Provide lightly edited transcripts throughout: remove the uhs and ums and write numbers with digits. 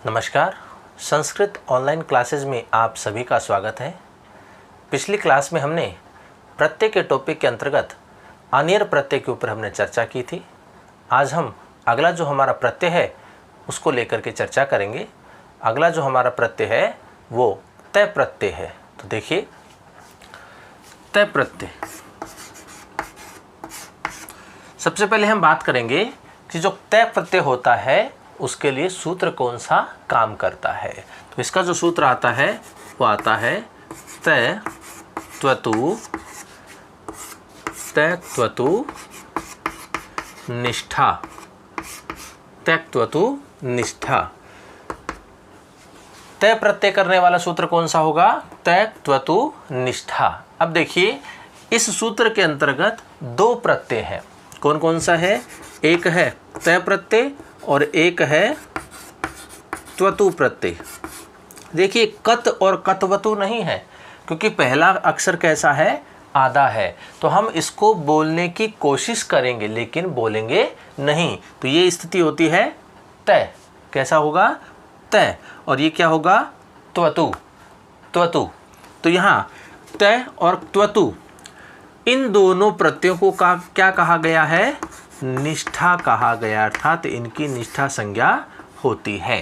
नमस्कार। Sanskrit online classes में आप सभी का स्वागत है। पिछली क्लास में हमने प्रत्यय के टॉपिक के अंतर्गत अनियर प्रत्यय के ऊपर हमने चर्चा की थी। आज हम अगला जो हमारा प्रत्यय है उसको लेकर के चर्चा करेंगे। अगला जो हमारा प्रत्यय है वो तय प्रत्यय है। तो देखिए, तय प्रत्यय, सबसे पहले हम बात करेंगे कि जो तय प्रत्यय होता है उसके लिए सूत्र कौन सा काम करता है। तो इसका जो सूत्र आता है वो आता है तय त्वतु निष्ठा। त्यक्त्वतु निष्ठा। तय प्रत्यय करने वाला सूत्र कौन सा होगा? त्यक्त्वतु निष्ठा। अब देखिए, इस सूत्र के अंतर्गत दो प्रत्यय हैं। कौन कौन सा है? एक है तय प्रत्यय और एक है त्वतु प्रत्यय। देखिए, कत और कतवतु नहीं है, क्योंकि पहला अक्षर कैसा है? आधा है। तो हम इसको बोलने की कोशिश करेंगे लेकिन बोलेंगे नहीं। तो ये स्थिति होती है तय। कैसा होगा? तय। और ये क्या होगा? त्वतु। त्वतु। तो यहाँ तय और त्वतु, इन दोनों प्रत्ययों को क्या कहा गया है? निष्ठा कहा गया, अर्थात इनकी निष्ठा संज्ञा होती है।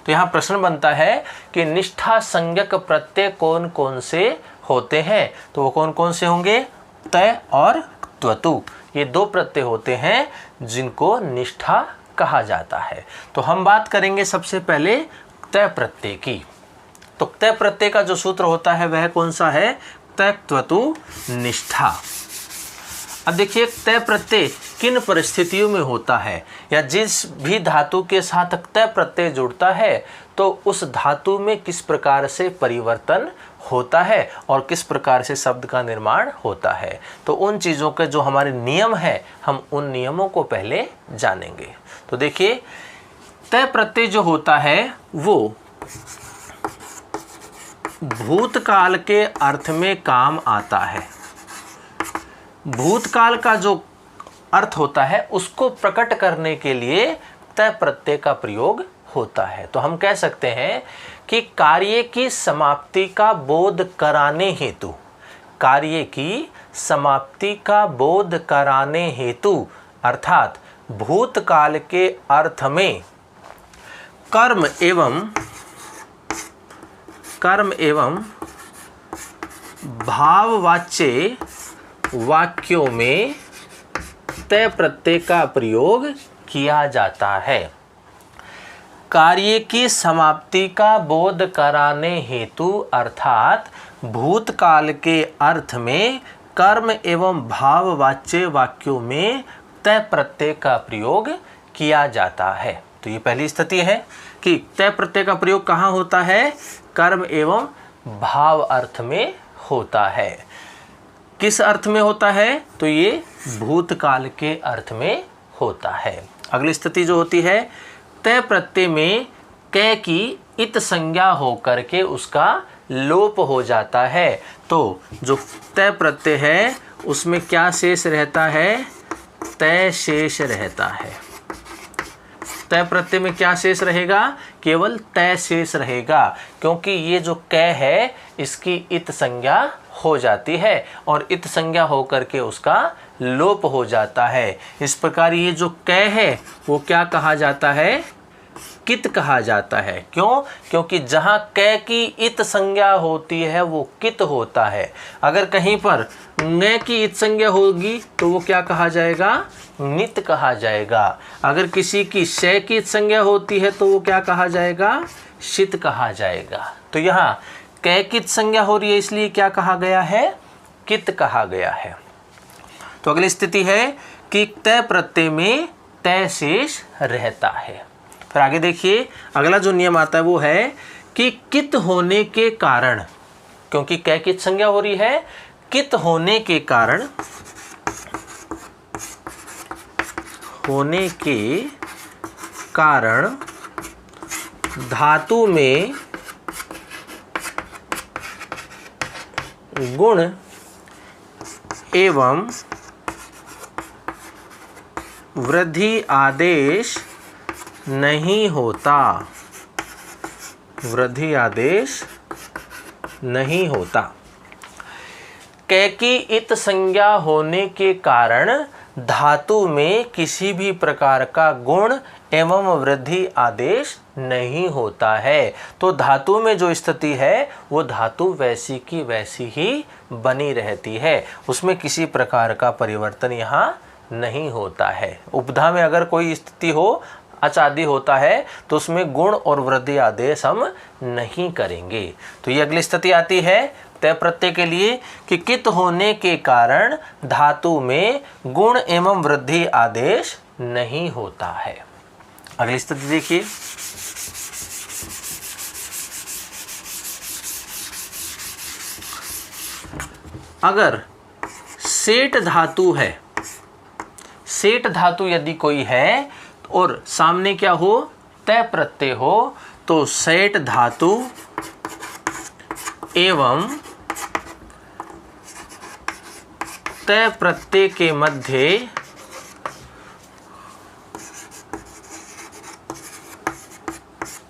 तो यहाँ प्रश्न बनता है कि निष्ठा संज्ञक प्रत्यय कौन कौन से होते हैं? तो वो कौन कौन से होंगे? तय और त्वतु। ये दो प्रत्यय होते हैं जिनको निष्ठा कहा जाता है। तो हम बात करेंगे सबसे पहले तय प्रत्यय की। तो तय प्रत्यय का जो सूत्र होता है वह कौन सा है? त्यक्त्वतु निष्ठा। अब देखिए, तय प्रत्यय किन परिस्थितियों में होता है, या जिस भी धातु के साथ तय प्रत्यय जुड़ता है तो उस धातु में किस प्रकार से परिवर्तन होता है और किस प्रकार से शब्द का निर्माण होता है। तो उन चीज़ों के जो हमारे नियम हैं, हम उन नियमों को पहले जानेंगे। तो देखिए, तय प्रत्यय जो होता है वो भूतकाल के अर्थ में काम आता है। भूतकाल का जो अर्थ होता है उसको प्रकट करने के लिए तय प्रत्यय का प्रयोग होता है। तो हम कह सकते हैं कि कार्य की समाप्ति का बोध कराने हेतु, कार्य की समाप्ति का बोध कराने हेतु, अर्थात भूतकाल के अर्थ में कर्म एवं भाववाच्य वाक्यों में तय प्रत्यय का प्रयोग किया जाता है। कार्य की समाप्ति का बोध कराने हेतु, अर्थात भूतकाल के अर्थ में कर्म एवं भाववाच्य वाक्यों में तय प्रत्यय का प्रयोग किया जाता है। तो ये पहली स्थिति है कि तय प्रत्यय का प्रयोग कहाँ होता है? कर्म एवं भाव अर्थ में होता है। किस अर्थ में होता है? तो ये भूतकाल के अर्थ में होता है। अगली स्थिति जो होती है, तय प्रत्यय में कै की इत संज्ञा होकर के उसका लोप हो जाता है। तो जो तय प्रत्यय है उसमें क्या शेष रहता है? तय शेष रहता है। तय प्रत्यय में क्या शेष रहेगा? केवल तय शेष रहेगा, क्योंकि ये जो कै है इसकी इत संज्ञा हो जाती है और इत संज्ञा होकर के उसका लोप हो जाता है। इस प्रकार ये जो कै है वो क्या कहा जाता है? कित कहा जाता है। क्यों? क्योंकि जहाँ कै की इत संज्ञा होती है वो कित होता है। अगर कहीं पर न की इत संज्ञा होगी तो वो क्या कहा जाएगा? नित कहा जाएगा। अगर किसी की शय की इत संज्ञा होती है तो वो क्या कहा जाएगा? शित कहा जाएगा। तो यहाँ कै की इत संज्ञा हो रही है, इसलिए क्या कहा गया है? कित कहा गया है। तो अगली स्थिति है कि तय प्रत्यय में तय शेष रहता है। फिर आगे देखिए, अगला जो नियम आता है वो है कि कित होने के कारण, क्योंकि कै की संज्ञा हो रही है, कित होने के कारण धातु में गुण एवं वृद्धि आदेश नहीं होता। वृद्धि आदेश नहीं होता। कै की इत संज्ञा होने के कारण धातु में किसी भी प्रकार का गुण एवं वृद्धि आदेश नहीं होता है। तो धातु में जो स्थिति है वो धातु वैसी की वैसी ही बनी रहती है, उसमें किसी प्रकार का परिवर्तन यहाँ नहीं होता है। उपधा में अगर कोई स्थिति हो, अचादी होता है, तो उसमें गुण और वृद्धि आदेश हम नहीं करेंगे। तो ये अगली स्थिति आती है तय प्रत्यय के लिए कि कित होने के कारण धातु में गुण एवं वृद्धि आदेश नहीं होता है। अगली स्थिति देखिए, अगर सेठ धातु है, सेठ धातु यदि कोई है और सामने क्या हो, तय प्रत्यय हो, तो सेठ धातु एवं तय प्रत्यय के मध्य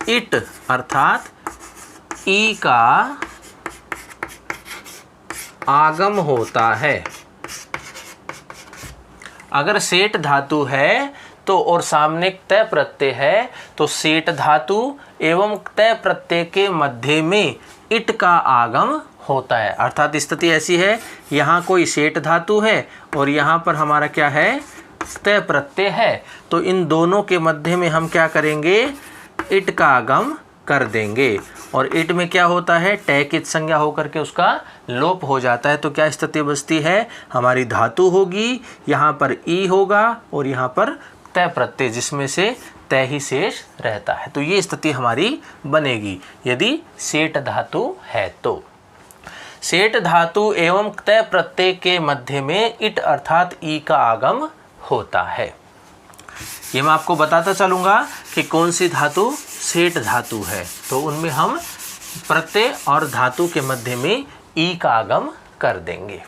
इट अर्थात ई का आगम होता है। अगर सेठ धातु है तो और सामने तय प्रत्यय है, तो सेठ धातु एवं तय प्रत्यय के मध्य में इट का आगम होता है। अर्थात स्थिति ऐसी है, यहाँ कोई सेठ धातु है और यहाँ पर हमारा क्या है, तय प्रत्यय है, तो इन दोनों के मध्य में हम क्या करेंगे, इट का आगम कर देंगे। और इट में क्या होता है, टय की संज्ञा होकर के उसका लोप हो जाता है। तो क्या स्थिति बचती है, हमारी धातु होगी, यहाँ पर ई होगा और यहाँ पर तय प्रत्यय, जिसमें से तय ही शेष रहता है। तो ये स्थिति हमारी बनेगी यदि सेठ धातु है। तो सेठ धातु एवं तय प्रत्यय के मध्य में इट अर्थात ई का आगम होता है। ये मैं आपको बताता चलूँगा कि कौन सी धातु सेठ धातु है। तो उनमें हम प्रत्यय और धातु के मध्य में ई का आगम कर देंगे।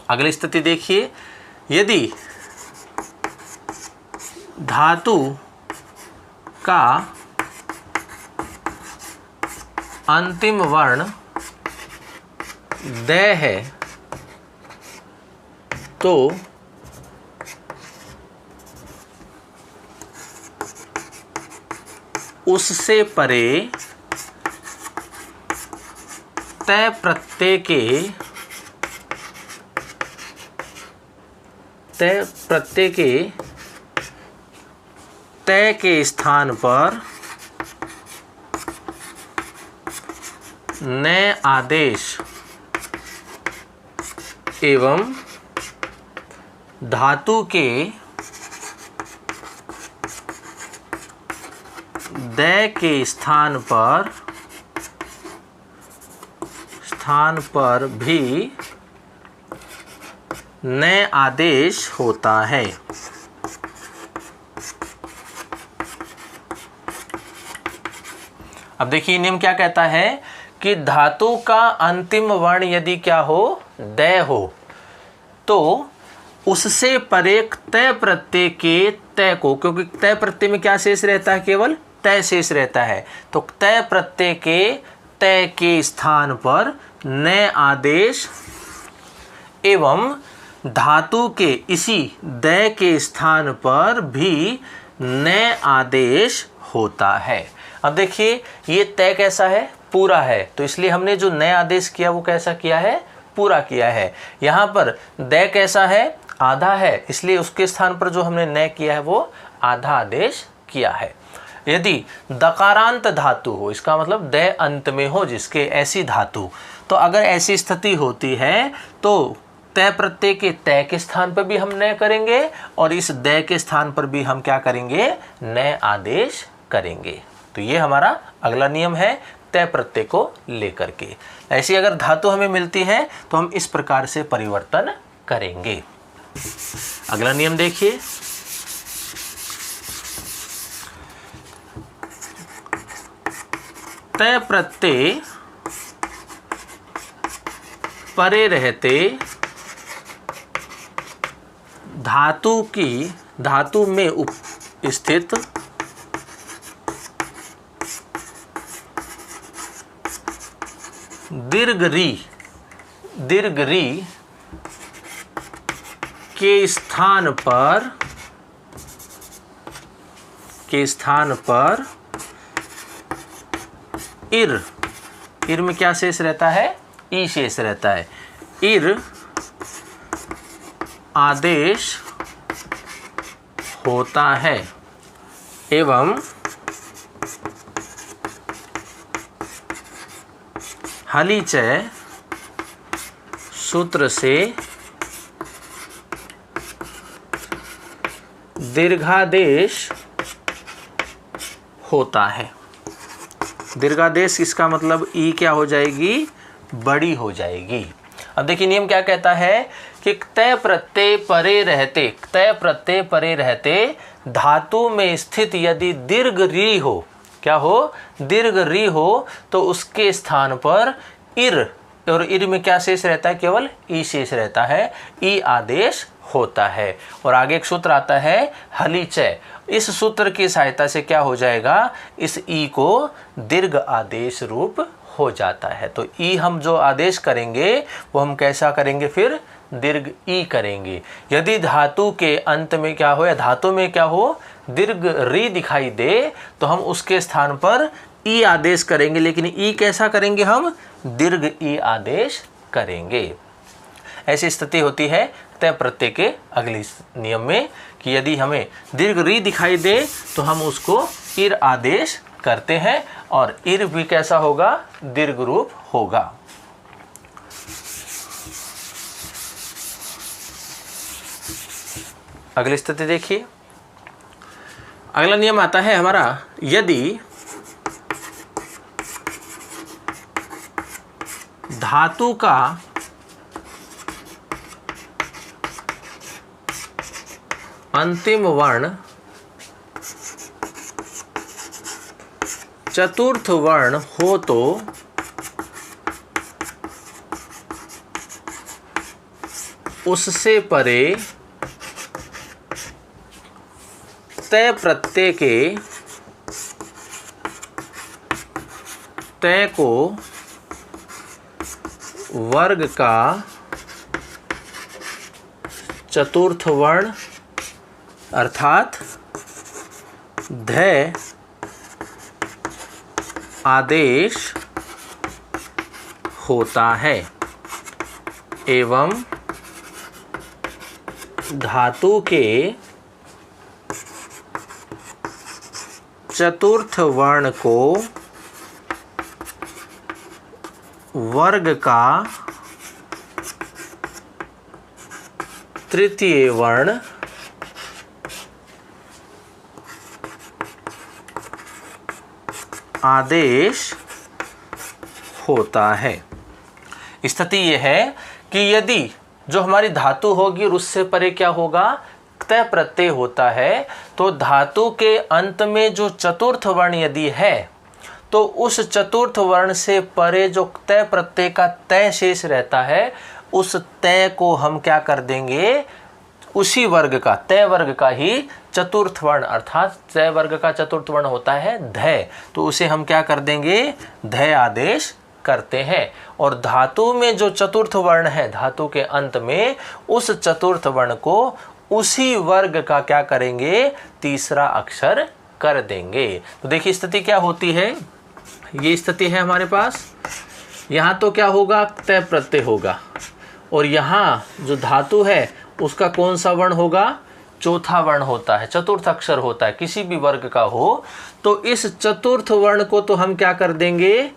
अगली स्थिति देखिए, यदि धातु का अंतिम वर्ण द है तो उससे परे तय प्रत्यय के तय के स्थान पर नए आदेश एवं धातु के द के स्थान पर भी नए आदेश होता है। अब देखिए नियम क्या कहता है कि धातु का अंतिम वर्ण यदि क्या हो, द हो, तो उससे परे तय प्रत्यय के तय को, क्योंकि तय प्रत्यय में क्या शेष रहता है, केवल तय शेष रहता है, तो तय प्रत्यय के तय के स्थान पर नए आदेश एवं धातु के इसी द के स्थान पर भी नए आदेश होता है। अब देखिए ये तय कैसा है, पूरा है, तो इसलिए हमने जो नया आदेश किया वो कैसा किया है, पूरा किया है। यहाँ पर द कैसा है, आधा है, इसलिए उसके स्थान पर जो हमने नय किया है वो आधा आदेश किया है। यदि दकारांत धातु हो, इसका मतलब द अंत में हो जिसके, ऐसी धातु, तो अगर ऐसी स्थिति होती है तो तय प्रत्यय के तय के स्थान पर भी हम नय करेंगे और इस द के स्थान पर भी हम क्या करेंगे, नय आदेश करेंगे। तो ये हमारा अगला नियम है तय प्रत्यय को लेकर के। ऐसी अगर धातु हमें मिलती है तो हम इस प्रकार से परिवर्तन करेंगे। अगला नियम देखिए, तय प्रत्यय परे रहते धातु में स्थित दीर्घ री के स्थान पर इर में क्या शेष रहता है? ई शेष रहता है। इर आदेश होता है एवं हलीचय सूत्र से दीर्घादेश होता है। दीर्घादेश इसका मतलब ई क्या हो जाएगी? बड़ी हो जाएगी। अब देखिए नियम क्या कहता है कि तय प्रत्यय परे रहते धातु में स्थित यदि दीर्घ री हो, क्या हो? दीर्घ री हो, तो उसके स्थान पर इर, और इर में क्या शेष रहता है? केवल ई शेष रहता है। ई आदेश होता है। और आगे एक सूत्र आता है हलीचय। इस सूत्र की सहायता से क्या हो जाएगा? इस ई को दीर्घ आदेश रूप हो जाता है। तो ई हम जो आदेश करेंगे वो हम कैसा करेंगे? फिर दीर्घ ई करेंगे। यदि धातु के अंत में क्या हो या धातु में क्या हो? दीर्घ री दिखाई दे, तो हम उसके स्थान पर ई आदेश करेंगे। लेकिन ई कैसा करेंगे? हम दीर्घ ई आदेश करेंगे। ऐसी स्थिति होती है तय प्रत्यय के अगले नियम में कि यदि हमें दीर्घ री दिखाई दे तो हम उसको इर आदेश करते हैं, और इर भी कैसा होगा? दीर्घ रूप होगा। अगली स्थिति देखिए। अगला नियम आता है हमारा, यदि धातु का अंतिम वर्ण चतुर्थ वर्ण हो तो उससे परे तय प्रत्यय के तय को वर्ग का चतुर्थ वर्ण अर्थात ध आदेश होता है एवं धातु के चतुर्थ वर्ण को वर्ग का तृतीय वर्ण आदेश होता है। स्थिति यह है कि यदि जो हमारी धातु होगी और उससे परे क्या होगा? तय प्रत्यय होता है, तो धातु के अंत में जो चतुर्थ वर्ण यदि है तो उस चतुर्थ वर्ण से परे जो तय प्रत्यय का तय शेष रहता है, उस तय को हम क्या कर देंगे? उसी वर्ग का, तय वर्ग का ही चतुर्थ वर्ण, अर्थात तय वर्ग का चतुर्थ वर्ण होता है ध, तो उसे हम क्या कर देंगे? ध आदेश करते हैं। और धातु में जो चतुर्थ वर्ण है, धातु के अंत में, उस चतुर्थ वर्ण को उसी वर्ग का क्या करेंगे? तीसरा अक्षर कर देंगे। तो देखिए स्थिति क्या होती है। ये स्थिति है हमारे पास। यहाँ तो क्या होगा? तय प्रत्यय होगा, और यहाँ जो धातु है उसका कौन सा वर्ण होगा? चौथा वर्ण होता है, चतुर्थ अक्षर होता है, किसी भी वर्ग का हो। तो इस चतुर्थ वर्ण को तो हम क्या कर देंगे?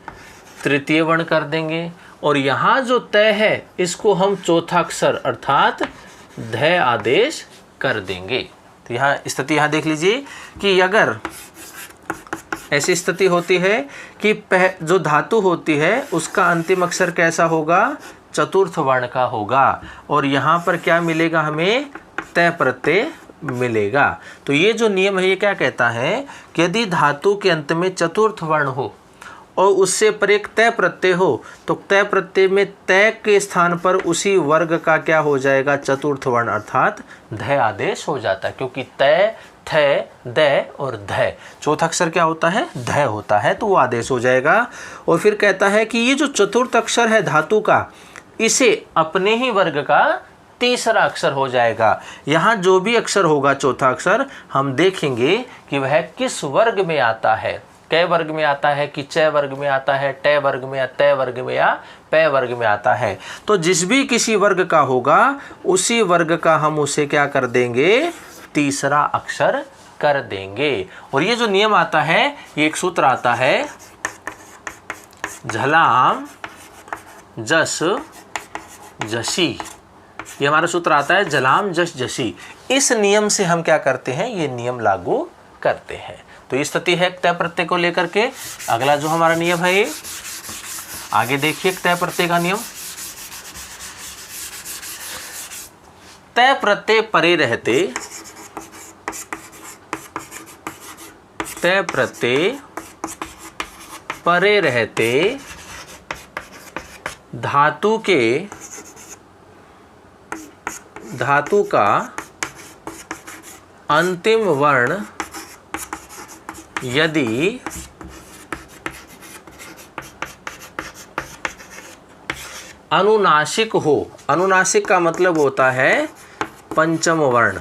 तृतीय वर्ण कर देंगे। और यहाँ जो तय है इसको हम चौथा अक्षर अर्थात ध आदेश कर देंगे। तो यहाँ स्थिति यहाँ देख लीजिए कि अगर ऐसी स्थिति होती है कि जो धातु होती है उसका अंतिम अक्षर कैसा होगा? चतुर्थ वर्ण का होगा, और यहाँ पर क्या मिलेगा? हमें तय प्रत्यय मिलेगा। तो ये जो नियम है ये क्या कहता है कि यदि धातु के अंत में चतुर्थ वर्ण हो और उससे पर एक तय प्रत्यय हो, तो तय प्रत्यय में तय के स्थान पर उसी वर्ग का क्या हो जाएगा? चतुर्थ वर्ण अर्थात ध आदेश हो जाता है, क्योंकि तय थ, द और ध। चौथा अक्षर क्या होता है? ध होता है, तो वो आदेश हो जाएगा। और फिर कहता है कि ये जो चतुर्थ अक्षर है धातु का, इसे अपने ही वर्ग का तीसरा अक्षर हो जाएगा। यहाँ जो भी अक्षर होगा चौथा अक्षर, हम देखेंगे कि वह किस वर्ग में आता है। क वर्ग में आता है कि च वर्ग में आता है, ट वर्ग में या त वर्ग में या प वर्ग में आता है। तो जिस भी किसी वर्ग का होगा उसी वर्ग का हम उसे क्या कर देंगे? तीसरा अक्षर कर देंगे। और ये जो नियम आता है, ये एक सूत्र आता है, झलाम जस जसी। ये हमारा सूत्र आता है झलाम जस जसी। इस नियम से हम क्या करते हैं? ये नियम लागू करते हैं। तो ये स्थिति है तय प्रत्यय को लेकर के। अगला जो हमारा नियम है, ये आगे देखिए तय प्रत्यय का नियम। तय प्रत्यय परे रहते, तय प्रत्यय परे रहते धातु का अंतिम वर्ण यदि अनुनासिक हो, अनुनासिक का मतलब होता है पंचम वर्ण,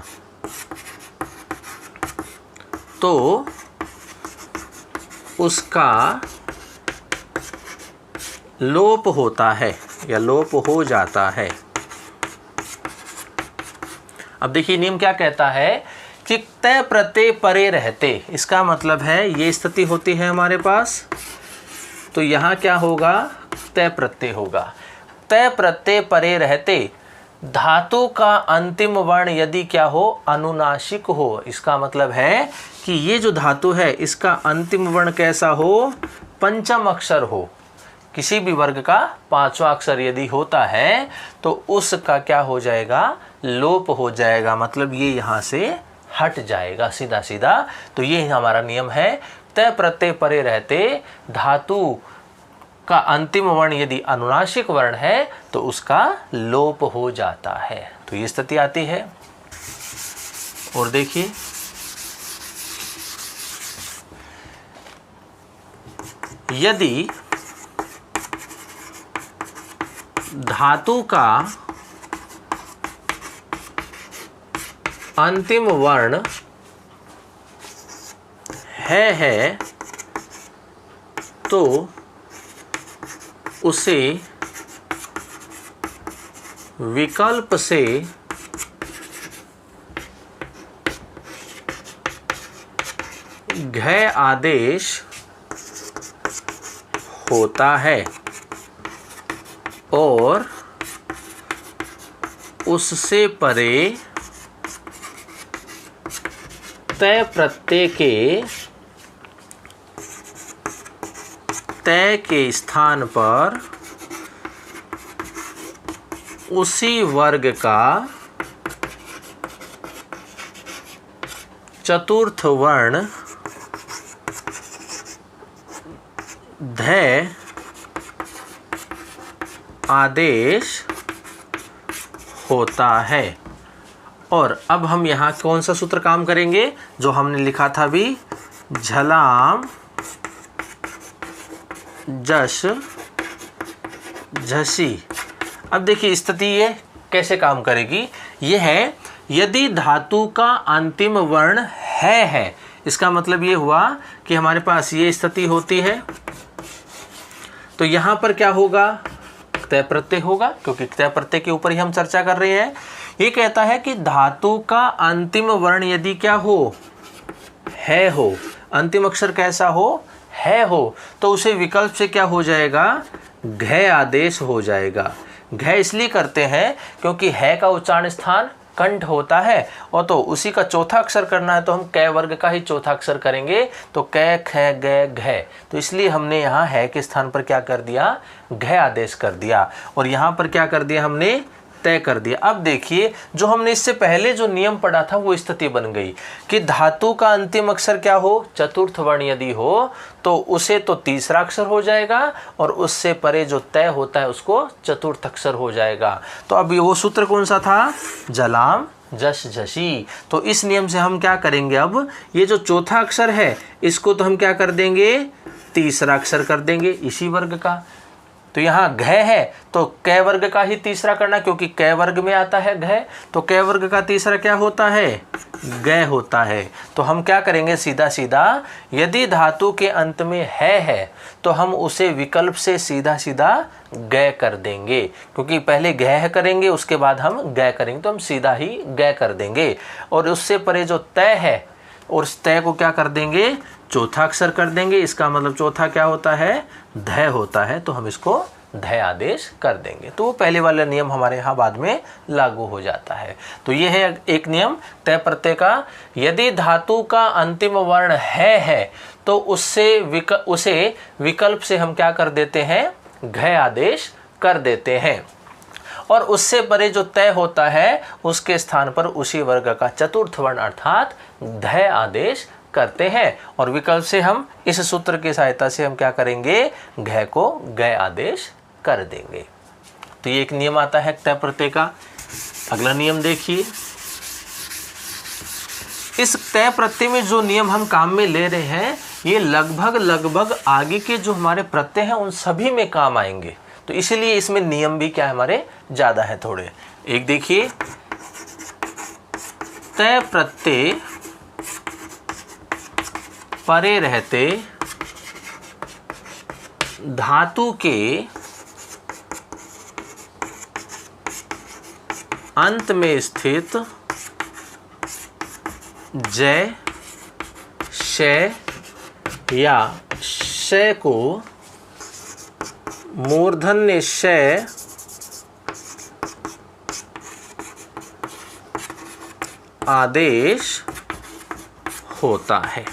तो उसका लोप होता है या लोप हो जाता है। अब देखिए नियम क्या कहता है कि तय प्रत्यय परे रहते, इसका मतलब है ये स्थिति होती है हमारे पास, तो यहाँ क्या होगा? तय प्रत्यय होगा। तय प्रत्यय परे रहते धातु का अंतिम वर्ण यदि क्या हो? अनुनासिक हो। इसका मतलब है कि ये जो धातु है इसका अंतिम वर्ण कैसा हो? पंचम अक्षर हो। किसी भी वर्ग का पांचवा अक्षर यदि होता है तो उसका क्या हो जाएगा? लोप हो जाएगा, मतलब ये यहाँ से हट जाएगा सीधा सीधा। तो ये हमारा नियम है, तय प्रत्यय परे रहते धातु का अंतिम वर्ण यदि अनुनासिक वर्ण है तो उसका लोप हो जाता है। तो ये स्थिति आती है। और देखिए यदि धातु का अंतिम वर्ण है तो उसे विकल्प से घ आदेश होता है और उससे परे तय प्रत्यय के स्थान पर उसी वर्ग का चतुर्थ वर्ण ध आदेश होता है। और अब हम यहाँ कौन सा सूत्र काम करेंगे? जो हमने लिखा था भी, झलाम जस झसी। अब देखिए स्थिति ये कैसे काम करेगी। ये है यदि धातु का अंतिम वर्ण है, इसका मतलब ये हुआ कि हमारे पास ये स्थिति होती है, तो यहाँ पर क्या होगा? तय प्रत्यय होगा, क्योंकि तय प्रत्यय के ऊपर ही हम चर्चा कर रहे हैं। ये कहता है कि धातु का अंतिम वर्ण यदि क्या हो? है हो। अंतिम अक्षर कैसा हो? है हो। तो उसे विकल्प से क्या हो जाएगा? घ आदेश हो जाएगा। घ इसलिए करते हैं क्योंकि है का उच्चारण स्थान कंठ होता है, और तो उसी का चौथा अक्षर करना है तो हम क वर्ग का ही चौथा अक्षर करेंगे, तो क ख ग घ। तो इसलिए हमने यहाँ है के स्थान पर क्या कर दिया? घ आदेश कर दिया। और यहाँ पर क्या कर दिया हमने? तय कर दिया। अब देखिए जो हमने इससे पहले जो नियम पढ़ा था वो स्थिति बन गई कि धातु का अंतिम अक्षर क्या हो? चतुर्थ वर्ण यदि हो तो उसे तो तीसरा अक्षर हो जाएगा, और उससे परे जो तय होता है उसको चतुर्थ अक्षर हो जाएगा। तो अब वो सूत्र कौन सा था? झलाम जस झसी। तो इस नियम से हम क्या करेंगे, अब ये जो चौथा अक्षर है इसको तो हम क्या कर देंगे, तीसरा अक्षर कर देंगे इसी वर्ग का। तो यहाँ घ है तो क वर्ग का ही तीसरा करना, क्योंकि क वर्ग में आता है घ, तो क वर्ग का तीसरा क्या होता है, ग होता है। तो हम क्या करेंगे, सीधा सीधा यदि धातु के अंत में है तो हम उसे विकल्प से सीधा सीधा ग कर देंगे, क्योंकि पहले घ करेंगे उसके बाद हम ग करेंगे, तो हम सीधा ही ग कर देंगे। और उससे परे जो तय है और उस तय को क्या कर देंगे, चौथा अक्षर कर देंगे। इसका मतलब चौथा क्या होता है, ध होता है, तो हम इसको ध आदेश कर देंगे। तो वो पहले वाला नियम हमारे यहाँ बाद में लागू हो जाता है। तो ये है एक नियम तय प्रत्यय का। यदि धातु का अंतिम वर्ण है तो उसे विकल्प से हम क्या कर देते हैं, घ आदेश कर देते हैं। और उससे परे जो तय होता है उसके स्थान पर उसी वर्ग का चतुर्थ वर्ण अर्थात ध आदेश करते हैं। और विकल्प से हम इस सूत्र की सहायता से हम क्या करेंगे, घ को ग आदेश कर देंगे। तो ये एक नियम आता है तय प्रत्यय का। अगला नियम देखिए, इस तय प्रत्यय में जो नियम हम काम में ले रहे हैं ये लगभग आगे के जो हमारे प्रत्यय हैं उन सभी में काम आएंगे। तो इसीलिए इसमें नियम भी क्या है, हमारे ज्यादा है थोड़े। एक देखिए, तय प्रत्यय परे रहते धातु के अंत में स्थित जय, शय या शय को मूर्धन्य शय आदेश होता है।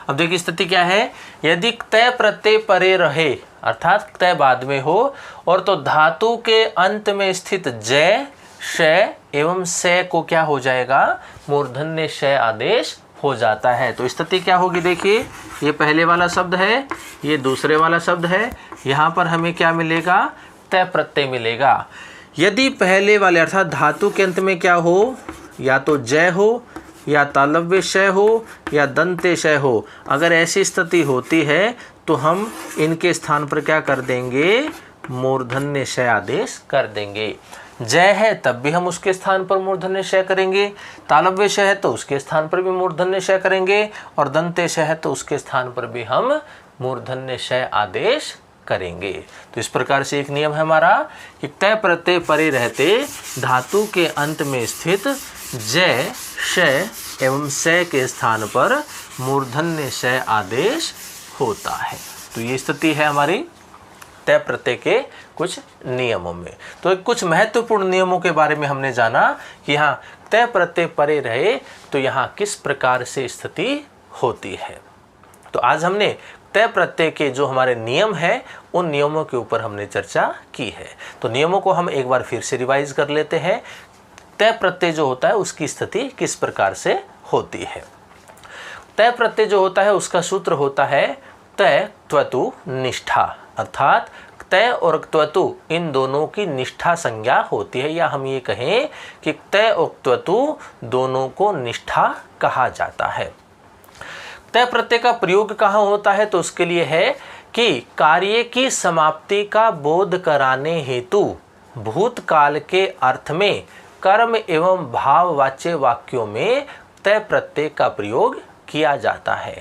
अब देखिए स्थिति क्या है, यदि तय प्रत्यय परे रहे अर्थात तय बाद में हो और तो धातु के अंत में स्थित जय, शय एवं शय को क्या हो जाएगा, मूर्धन्य शय आदेश हो जाता है। तो स्थिति क्या होगी, देखिए ये पहले वाला शब्द है, ये दूसरे वाला शब्द है, यहाँ पर हमें क्या मिलेगा, तय प्रत्यय मिलेगा। यदि पहले वाले अर्थात धातु के अंत में क्या हो, या तो जय हो या तालव्य शय हो या दंते शय हो, अगर ऐसी स्थिति होती है तो हम इनके स्थान पर क्या कर देंगे, मूर्धन्य शय आदेश कर देंगे। जय है तब भी हम उसके स्थान पर मूर्धन्य शय करेंगे, तालव्य शय है तो उसके स्थान पर भी मूर्धन्य शय करेंगे, और दंते शय है तो उसके स्थान पर भी हम मूर्धन्य शय आदेश करेंगे। तो इस प्रकार से एक नियम है हमारा कि तय प्रत्यय परे रहते धातु के अंत में स्थित जय, शय एवं शय के स्थान पर मूर्धन्य शय आदेश होता है। तो ये स्थिति है हमारी तय प्रत्यय के कुछ नियमों में। तो कुछ महत्वपूर्ण नियमों के बारे में हमने जाना कि यहाँ तय प्रत्यय परे रहे तो यहाँ किस प्रकार से स्थिति होती है। तो आज हमने तय प्रत्यय के जो हमारे नियम हैं उन नियमों के ऊपर हमने चर्चा की है। तो नियमों को हम एक बार फिर से रिवाइज कर लेते हैं। तय प्रत्यय जो होता है उसकी स्थिति किस प्रकार से होती है। तय प्रत्यय जो होता है उसका सूत्र होता है तय त्वतु निष्ठा, अर्थात तय और त्वतु इन दोनों की निष्ठा संज्ञा होती है, या हम ये कहें कि तय और त्वतु दोनों को निष्ठा कहा जाता है। तय प्रत्यय का प्रयोग कहाँ होता है, तो उसके लिए है कि कार्य की समाप्ति का बोध कराने हेतु भूतकाल के अर्थ में कर्म एवं भाववाच्य वाक्यों में तय प्रत्यय का प्रयोग किया जाता है।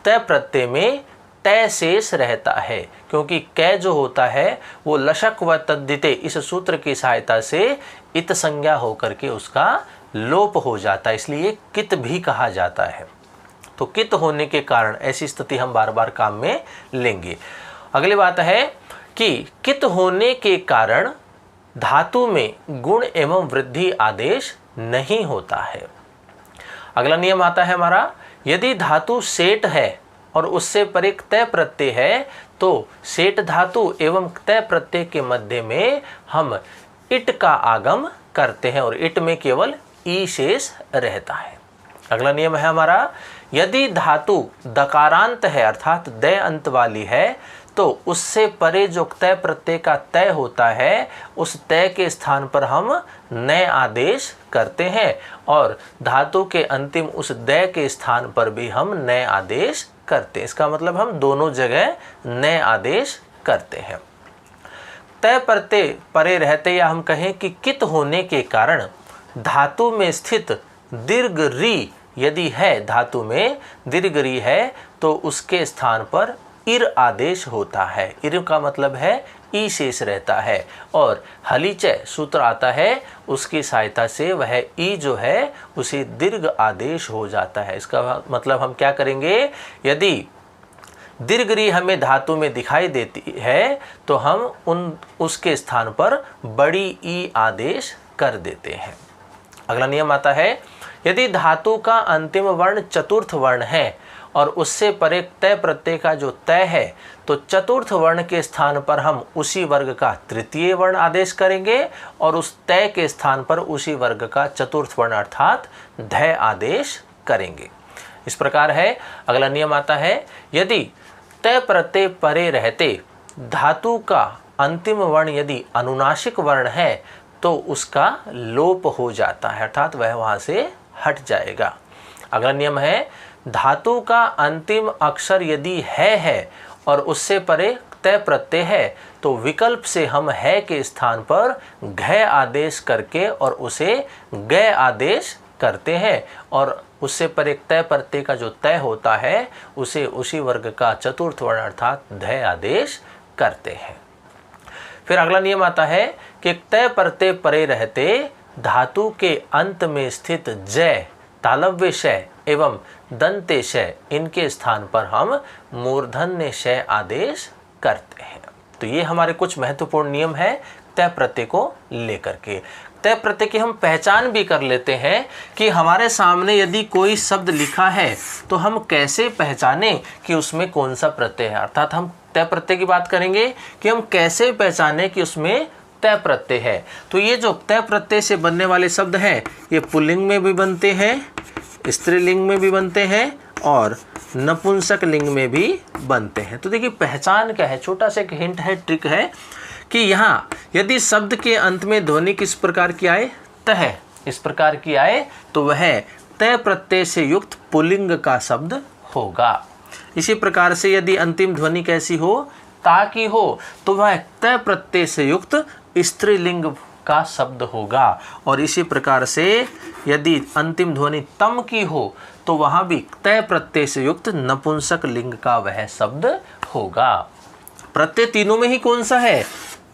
तय प्रत्यय में तय शेष रहता है, क्योंकि कै जो होता है वो लशक व तद्धिते इस सूत्र की सहायता से इत संज्ञा होकर के उसका लोप हो जाता है, इसलिए कित भी कहा जाता है। तो कित होने के कारण ऐसी स्थिति हम बार बार काम में लेंगे। अगली बात है कि कित होने के कारण धातु में गुण एवं वृद्धि आदेश नहीं होता है। अगला नियम आता है हमारा, यदि धातु सेट है और उससे पर एक तय प्रत्यय है तो सेट धातु एवं तय प्रत्यय के मध्य में हम इट का आगम करते हैं और इट में केवल ई शेष रहता है। अगला नियम है हमारा, यदि धातु दकारांत है अर्थात द अंत वाली है तो उससे परे जो तय प्रत्यय का तय होता है उस तय के स्थान पर हम नए आदेश करते हैं और धातु के अंतिम उस द के स्थान पर भी हम नए आदेश करते हैं। इसका मतलब हम दोनों जगह नए आदेश करते हैं। तय प्रत्यय परे रहते या हम कहें कि कित होने के कारण धातु में स्थित दीर्घ री यदि है, धातु में दीर्घ री है तो उसके स्थान पर इर आदेश होता है। इर का मतलब है ई शेष रहता है और हलीचय सूत्र आता है, उसकी सहायता से वह ई जो है उसे दीर्घ आदेश हो जाता है। इसका मतलब हम क्या करेंगे, यदि दीर्घ री हमें धातु में दिखाई देती है तो हम उसके स्थान पर बड़ी ई आदेश कर देते हैं। अगला नियम आता है, यदि धातु का अंतिम वर्ण चतुर्थ वर्ण है और उससे परे तय प्रत्यय का जो तय है तो चतुर्थ वर्ण के स्थान पर हम उसी वर्ग का तृतीय वर्ण आदेश करेंगे और उस तय के स्थान पर उसी वर्ग का चतुर्थ वर्ण अर्थात ध आदेश करेंगे। इस प्रकार है। अगला नियम आता है, यदि तय प्रत्यय परे रहते धातु का अंतिम वर्ण यदि अनुनासिक वर्ण है तो उसका लोप हो जाता है अर्थात वह वहां से हट जाएगा। अगला नियम है, धातु का अंतिम अक्षर यदि है और उससे परे तय प्रत्यय है तो विकल्प से हम है के स्थान पर घ आदेश करके और उसे ग आदेश करते हैं और उससे परे तय प्रत्यय का जो तय होता है उसे उसी वर्ग का चतुर्थ वर्ण अर्थात ध आदेश करते हैं। फिर अगला नियम आता है कि तय प्रत्यय परे रहते धातु के अंत में स्थित जय, तालव्य शय एवं दंते शय इनके स्थान पर हम मूर्धन्य शय आदेश करते हैं। तो ये हमारे कुछ महत्वपूर्ण नियम है तय प्रत्यय को लेकर के। तय प्रत्यय की हम पहचान भी कर लेते हैं कि हमारे सामने यदि कोई शब्द लिखा है तो हम कैसे पहचाने कि उसमें कौन सा प्रत्यय है। अर्थात हम तय प्रत्यय की बात करेंगे कि हम कैसे पहचाने कि उसमें तय प्रत्यय है। तो ये जो तय प्रत्यय से बनने वाले शब्द हैं ये पुल्लिंग में भी बनते हैं, स्त्रीलिंग में भी बनते हैं और नपुंसक लिंग में भी बनते हैं। तो देखिए पहचान क्या है, छोटा सा एक हिंट है, ट्रिक है कि यहाँ यदि शब्द के अंत में ध्वनि किस प्रकार की आए, तह इस प्रकार की आए तो वह तय प्रत्यय से युक्त पुल्लिंग का शब्द होगा। इसी प्रकार से यदि अंतिम ध्वनि कैसी हो, ता की हो तो वह तय प्रत्यय से युक्त स्त्रीलिंग का शब्द होगा और इसी प्रकार से यदि अंतिम ध्वनि तम की हो तो वहां भी तय प्रत्यय से युक्त नपुंसक लिंग का वह शब्द होगा। प्रत्यय तीनों में ही कौन सा है,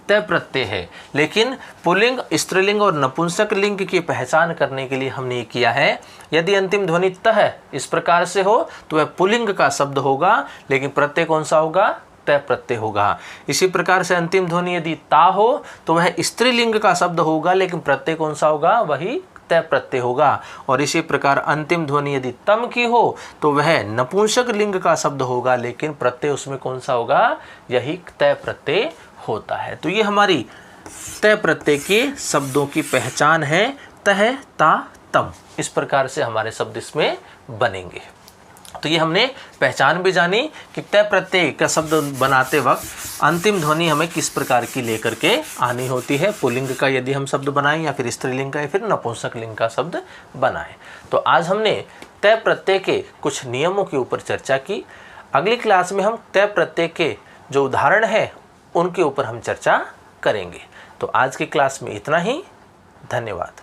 तय प्रत्यय है, लेकिन पुल्लिंग, स्त्रीलिंग और नपुंसक लिंग की पहचान करने के लिए हमने ये किया है, यदि अंतिम ध्वनि तह इस प्रकार से हो तो वह पुल्लिंग का शब्द होगा, लेकिन प्रत्यय कौन सा होगा, तय प्रत्यय होगा। इसी प्रकार से अंतिम ध्वनि यदि ता हो तो वह स्त्रीलिंग का शब्द होगा, लेकिन प्रत्यय कौन सा होगा, वही तय प्रत्यय होगा। और इसी प्रकार अंतिम ध्वनि यदि तम की हो तो वह नपुंसक लिंग का शब्द होगा, लेकिन प्रत्यय उसमें कौन सा होगा, यही तय प्रत्यय होता है। तो ये हमारी तय प्रत्यय के शब्दों की पहचान है, तह, ता, तम। इस प्रकार से हमारे शब्द इसमें बनेंगे। तो ये हमने पहचान भी जानी कि तय प्रत्यय का शब्द बनाते वक्त अंतिम ध्वनि हमें किस प्रकार की लेकर के आनी होती है, पुल्लिंग का यदि हम शब्द बनाएं या फिर स्त्रीलिंग का या फिर नपुंसक लिंग का शब्द बनाएं। तो आज हमने तय प्रत्यय के कुछ नियमों के ऊपर चर्चा की। अगली क्लास में हम तय प्रत्यय के जो उदाहरण है उनके ऊपर हम चर्चा करेंगे। तो आज की क्लास में इतना ही। धन्यवाद।